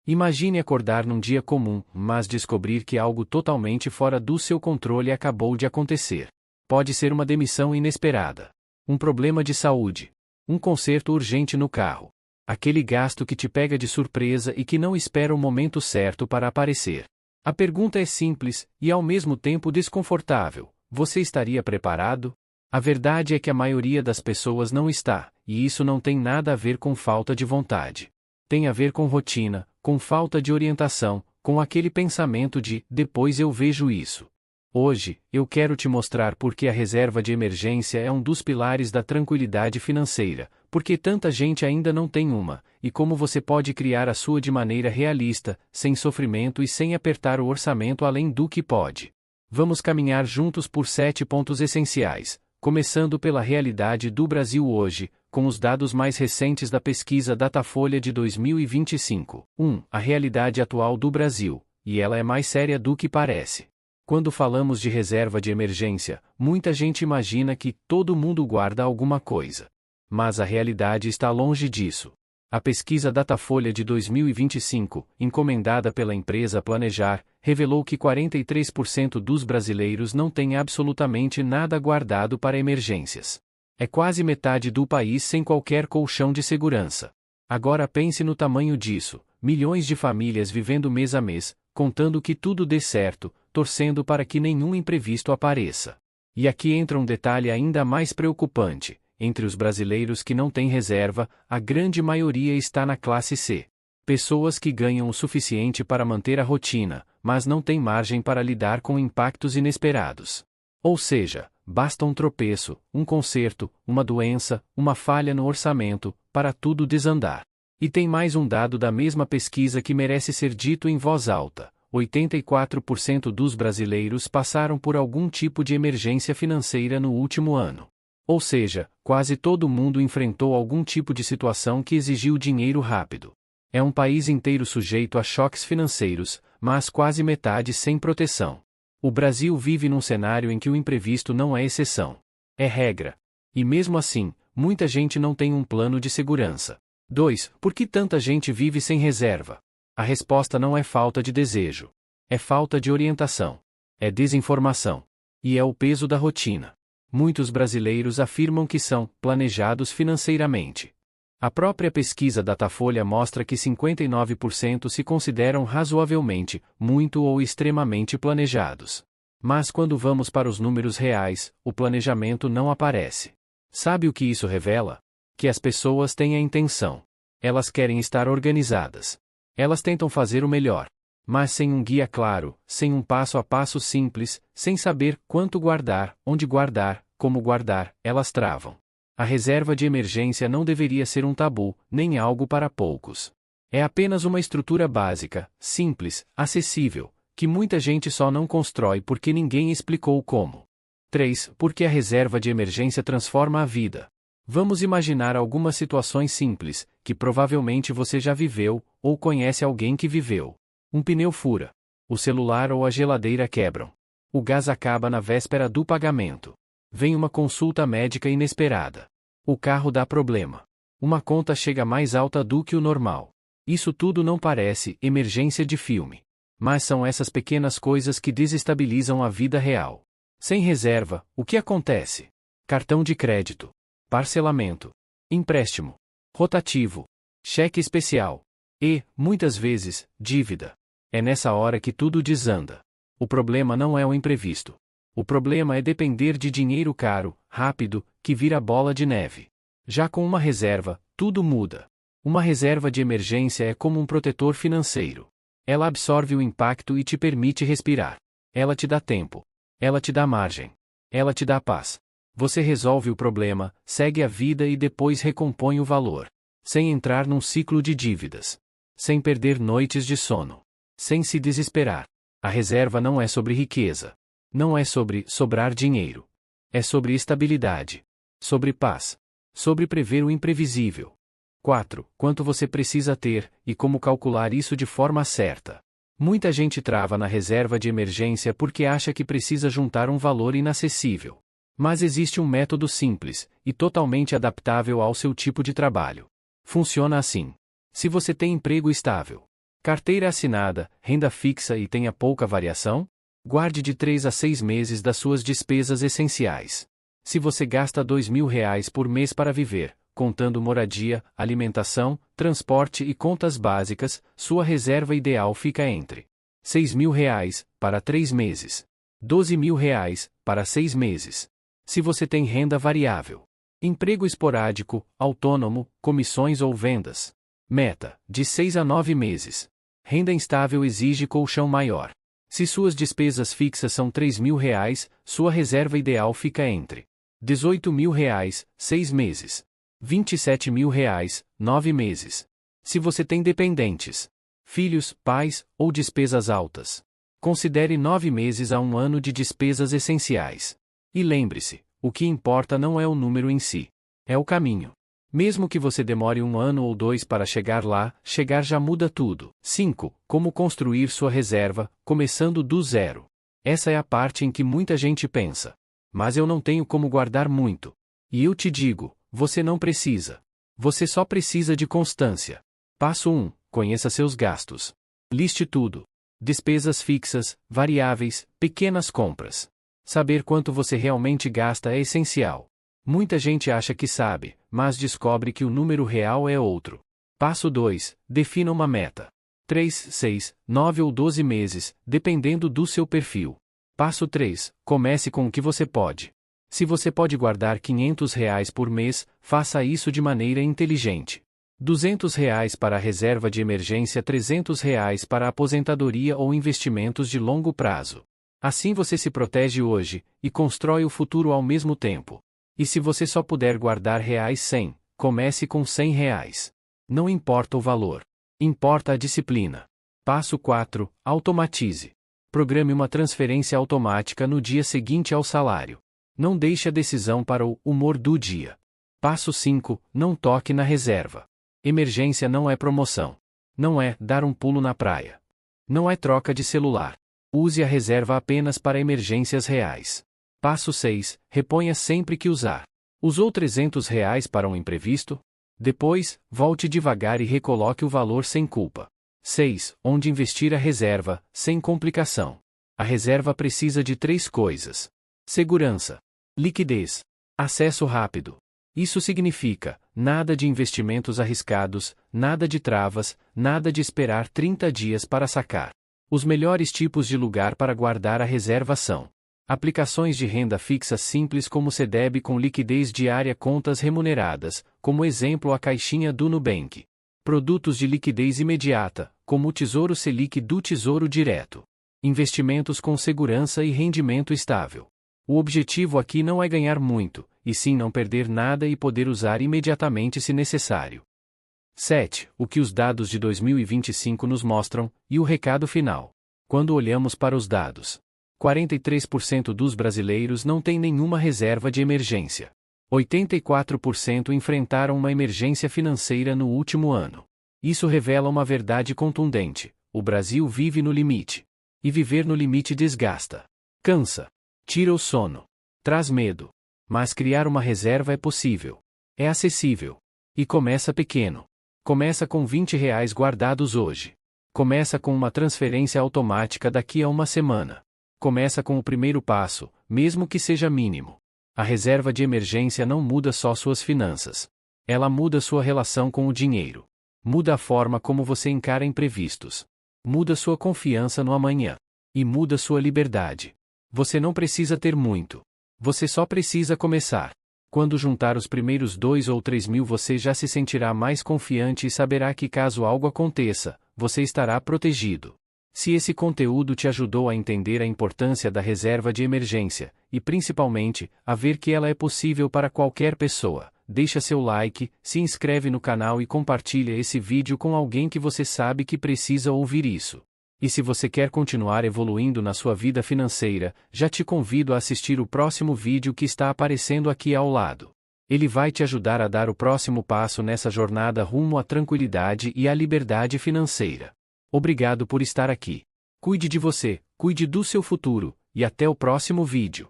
Imagine acordar num dia comum, mas descobrir que algo totalmente fora do seu controle acabou de acontecer. Pode ser uma demissão inesperada, um problema de saúde, um conserto urgente no carro, aquele gasto que te pega de surpresa e que não espera o momento certo para aparecer. A pergunta é simples, e ao mesmo tempo desconfortável: você estaria preparado? A verdade é que a maioria das pessoas não está, e isso não tem nada a ver com falta de vontade. Tem a ver com rotina, com falta de orientação, com aquele pensamento de "depois eu vejo isso". Hoje, eu quero te mostrar por que a reserva de emergência é um dos pilares da tranquilidade financeira, porque tanta gente ainda não tem uma, e como você pode criar a sua de maneira realista, sem sofrimento e sem apertar o orçamento além do que pode. Vamos caminhar juntos por 7 pontos essenciais, começando pela realidade do Brasil hoje, com os dados mais recentes da pesquisa Datafolha de 2025. 1. A realidade atual do Brasil, e ela é mais séria do que parece. Quando falamos de reserva de emergência, muita gente imagina que todo mundo guarda alguma coisa. Mas a realidade está longe disso. A pesquisa Datafolha de 2025, encomendada pela empresa Planejar, revelou que 43% dos brasileiros não têm absolutamente nada guardado para emergências. É quase metade do país sem qualquer colchão de segurança. Agora pense no tamanho disso: milhões de famílias vivendo mês a mês, contando que tudo dê certo, torcendo para que nenhum imprevisto apareça. E aqui entra um detalhe ainda mais preocupante: entre os brasileiros que não têm reserva, a grande maioria está na classe C. Pessoas que ganham o suficiente para manter a rotina, mas não têm margem para lidar com impactos inesperados. Ou seja, basta um tropeço, um conserto, uma doença, uma falha no orçamento, para tudo desandar. E tem mais um dado da mesma pesquisa que merece ser dito em voz alta: 84% dos brasileiros passaram por algum tipo de emergência financeira no último ano. Ou seja, quase todo mundo enfrentou algum tipo de situação que exigiu dinheiro rápido. É um país inteiro sujeito a choques financeiros, mas quase metade sem proteção. O Brasil vive num cenário em que o imprevisto não é exceção. É regra. E mesmo assim, muita gente não tem um plano de segurança. 2. Por que tanta gente vive sem reserva? A resposta não é falta de desejo. É falta de orientação. É desinformação. E é o peso da rotina. Muitos brasileiros afirmam que são planejados financeiramente. A própria pesquisa Datafolha mostra que 59% se consideram razoavelmente, muito ou extremamente planejados. Mas quando vamos para os números reais, o planejamento não aparece. Sabe o que isso revela? Que as pessoas têm a intenção. Elas querem estar organizadas. Elas tentam fazer o melhor. Mas sem um guia claro, sem um passo a passo simples, sem saber quanto guardar, onde guardar, como guardar, elas travam. A reserva de emergência não deveria ser um tabu, nem algo para poucos. É apenas uma estrutura básica, simples, acessível, que muita gente só não constrói porque ninguém explicou como. 3. Porque a reserva de emergência transforma a vida. Vamos imaginar algumas situações simples, que provavelmente você já viveu, ou conhece alguém que viveu. Um pneu fura. O celular ou a geladeira quebram. O gás acaba na véspera do pagamento. Vem uma consulta médica inesperada. O carro dá problema. Uma conta chega mais alta do que o normal. Isso tudo não parece emergência de filme. Mas são essas pequenas coisas que desestabilizam a vida real. Sem reserva, o que acontece? Cartão de crédito. Parcelamento. Empréstimo. Rotativo. Cheque especial. E, muitas vezes, dívida. É nessa hora que tudo desanda. O problema não é o imprevisto. O problema é depender de dinheiro caro, rápido, que vira bola de neve. Já com uma reserva, tudo muda. Uma reserva de emergência é como um protetor financeiro. Ela absorve o impacto e te permite respirar. Ela te dá tempo. Ela te dá margem. Ela te dá paz. Você resolve o problema, segue a vida e depois recompõe o valor. Sem entrar num ciclo de dívidas. Sem perder noites de sono. Sem se desesperar. A reserva não é sobre riqueza. Não é sobre sobrar dinheiro. É sobre estabilidade. Sobre paz. Sobre prever o imprevisível. 4. Quanto você precisa ter, e como calcular isso de forma certa. Muita gente trava na reserva de emergência porque acha que precisa juntar um valor inacessível. Mas existe um método simples, e totalmente adaptável ao seu tipo de trabalho. Funciona assim. Se você tem emprego estável, Carteira assinada, renda fixa e tenha pouca variação? Guarde de 3 a 6 meses das suas despesas essenciais. Se você gasta R$ 2.000 por mês para viver, contando moradia, alimentação, transporte e contas básicas, sua reserva ideal fica entre R$ 6.000 para 3 meses, R$ 12.000 para 6 meses. Se você tem renda variável, emprego esporádico, autônomo, comissões ou vendas. Meta, de 6 a 9 meses. Renda instável exige colchão maior. Se suas despesas fixas são R$ 3.000, sua reserva ideal fica entre R$ 18.000, 6 meses. R$ 27.000, 9 meses. Se você tem dependentes, filhos, pais ou despesas altas, considere 9 meses a 1 ano de despesas essenciais. E lembre-se, o que importa não é o número em si, é o caminho. Mesmo que você demore 1 ano ou 2 para chegar lá, chegar já muda tudo. 5. Como construir sua reserva, começando do zero. Essa é a parte em que muita gente pensa. Mas eu não tenho como guardar muito. E eu te digo, você não precisa. Você só precisa de constância. Passo 1. Conheça seus gastos. Liste tudo. Despesas fixas, variáveis, pequenas compras. Saber quanto você realmente gasta é essencial. Muita gente acha que sabe, mas descobre que o número real é outro. Passo 2. Defina uma meta. 3, 6, 9 ou 12 meses, dependendo do seu perfil. Passo 3. Comece com o que você pode. Se você pode guardar R$ 500 por mês, faça isso de maneira inteligente. R$ 200 para a reserva de emergência, R$ 300 para a aposentadoria ou investimentos de longo prazo. Assim você se protege hoje e constrói o futuro ao mesmo tempo. E se você só puder guardar R$ 100, comece com R$ 100. Não importa o valor. Importa a disciplina. Passo 4. Automatize. Programe uma transferência automática no dia seguinte ao salário. Não deixe a decisão para o humor do dia. Passo 5. Não toque na reserva. Emergência não é promoção. Não é dar um pulo na praia. Não é troca de celular. Use a reserva apenas para emergências reais. Passo 6. Reponha sempre que usar. Usou R$ 300 para um imprevisto? Depois, volte devagar e recoloque o valor sem culpa. 6. Onde investir a reserva, sem complicação. A reserva precisa de 3 coisas: segurança, liquidez, acesso rápido. Isso significa, nada de investimentos arriscados, nada de travas, nada de esperar 30 dias para sacar. Os melhores tipos de lugar para guardar a reserva são aplicações de renda fixa simples como CDB com liquidez diária, contas remuneradas, como exemplo a caixinha do Nubank. Produtos de liquidez imediata, como o Tesouro Selic do Tesouro Direto. Investimentos com segurança e rendimento estável. O objetivo aqui não é ganhar muito, e sim não perder nada e poder usar imediatamente se necessário. 7. O que os dados de 2025 nos mostram, e o recado final. Quando olhamos para os dados, 43% dos brasileiros não têm nenhuma reserva de emergência. 84% enfrentaram uma emergência financeira no último ano. Isso revela uma verdade contundente: o Brasil vive no limite. E viver no limite desgasta. Cansa. Tira o sono. Traz medo. Mas criar uma reserva é possível. É acessível. E começa pequeno. Começa com R$ 20 guardados hoje. Começa com uma transferência automática daqui a uma semana. Começa com o primeiro passo, mesmo que seja mínimo. A reserva de emergência não muda só suas finanças. Ela muda sua relação com o dinheiro. Muda a forma como você encara imprevistos. Muda sua confiança no amanhã. E muda sua liberdade. Você não precisa ter muito. Você só precisa começar. Quando juntar os primeiros 2 ou 3 mil, você já se sentirá mais confiante e saberá que caso algo aconteça, você estará protegido. Se esse conteúdo te ajudou a entender a importância da reserva de emergência, e principalmente, a ver que ela é possível para qualquer pessoa, deixa seu like, se inscreve no canal e compartilha esse vídeo com alguém que você sabe que precisa ouvir isso. E se você quer continuar evoluindo na sua vida financeira, já te convido a assistir o próximo vídeo que está aparecendo aqui ao lado. Ele vai te ajudar a dar o próximo passo nessa jornada rumo à tranquilidade e à liberdade financeira. Obrigado por estar aqui. Cuide de você, cuide do seu futuro, e até o próximo vídeo.